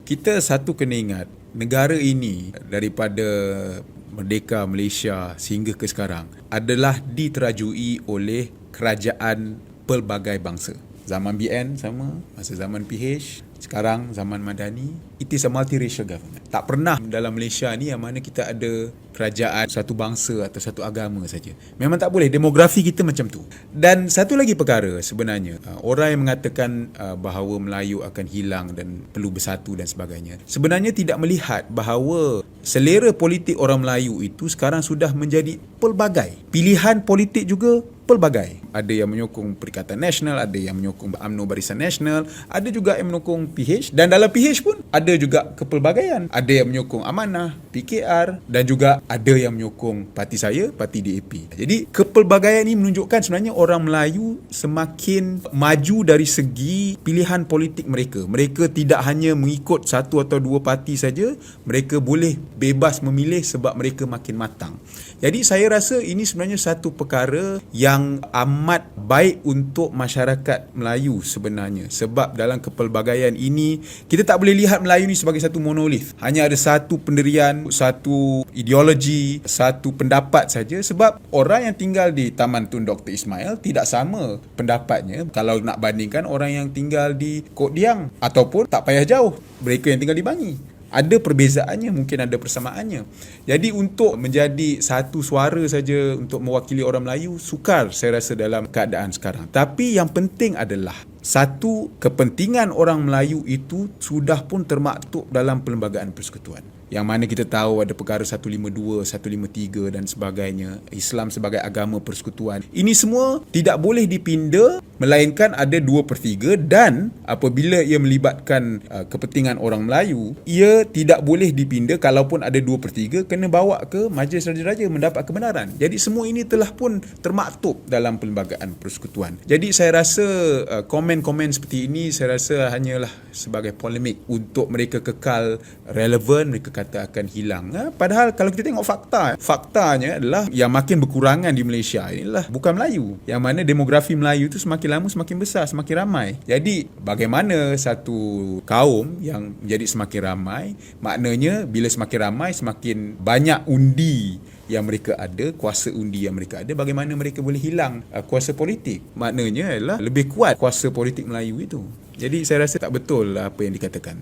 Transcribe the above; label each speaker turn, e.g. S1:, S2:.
S1: Kita satu kena ingat, negara ini daripada merdeka Malaysia sehingga ke sekarang adalah diterajui oleh kerajaan pelbagai bangsa. Zaman BN sama, masa zaman PH, sekarang zaman Madani, it is a multiracial government. Tak pernah dalam Malaysia ni yang mana kita ada kerajaan satu bangsa atau satu agama saja. Memang tak boleh, demografi kita macam tu. Dan satu lagi perkara sebenarnya, orang yang mengatakan bahawa Melayu akan hilang dan perlu bersatu dan sebagainya, sebenarnya tidak melihat bahawa selera politik orang Melayu itu sekarang sudah menjadi pelbagai. Pilihan politik juga pelbagai. Ada yang menyokong Perikatan Nasional, ada yang menyokong UMNO Barisan Nasional, ada juga yang menyokong PH, dan dalam PH pun ada juga kepelbagaian. Ada yang menyokong Amanah, PKR, dan juga ada yang menyokong parti saya, parti DAP. Jadi kepelbagaian ini menunjukkan sebenarnya orang Melayu semakin maju dari segi pilihan politik mereka. Mereka tidak hanya mengikut satu atau dua parti saja, mereka boleh bebas memilih sebab mereka makin matang. Jadi saya rasa ini sebenarnya satu perkara yang amat baik untuk masyarakat Melayu sebenarnya. Sebab dalam kepelbagaian ini, kita tak boleh lihat Melayu ni sebagai satu monolit. Hanya ada satu pendirian, satu ideologi, satu pendapat saja. Sebab orang yang tinggal di Taman Tun Dr. Ismail tidak sama pendapatnya kalau nak bandingkan orang yang tinggal di Kok Diang ataupun tak payah jauh, mereka yang tinggal di Bangi. Ada perbezaannya, mungkin ada persamaannya. Jadi untuk menjadi satu suara saja untuk mewakili orang Melayu, sukar saya rasa dalam keadaan sekarang. Tapi yang penting adalah satu, kepentingan orang Melayu itu sudah pun termaktub dalam Perlembagaan Persekutuan. Yang mana kita tahu ada perkara 152, 153 dan sebagainya. Islam sebagai agama persekutuan. Ini semua tidak boleh dipinda, melainkan ada 2/3, dan apabila ia melibatkan kepentingan orang Melayu, ia tidak boleh dipinda. Kalaupun ada 2/3, kena bawa ke Majlis Raja-Raja mendapat kebenaran. Jadi semua ini telah pun termaktub dalam Perlembagaan Persekutuan. Jadi saya rasa komen-komen seperti ini saya rasa hanyalah sebagai polemik untuk mereka kekal relevan, mereka kata akan hilang. Padahal kalau kita tengok faktanya adalah yang makin berkurangan di Malaysia inilah bukan Melayu. Yang mana demografi Melayu itu semakin lama semakin besar, semakin ramai. Jadi bagaimana satu kaum yang menjadi semakin ramai, maknanya bila semakin ramai semakin banyak undi yang mereka ada, kuasa undi yang mereka ada, bagaimana mereka boleh hilang kuasa politik. Maknanya adalah lebih kuat kuasa politik Melayu itu. Jadi saya rasa tak betul apa yang dikatakan.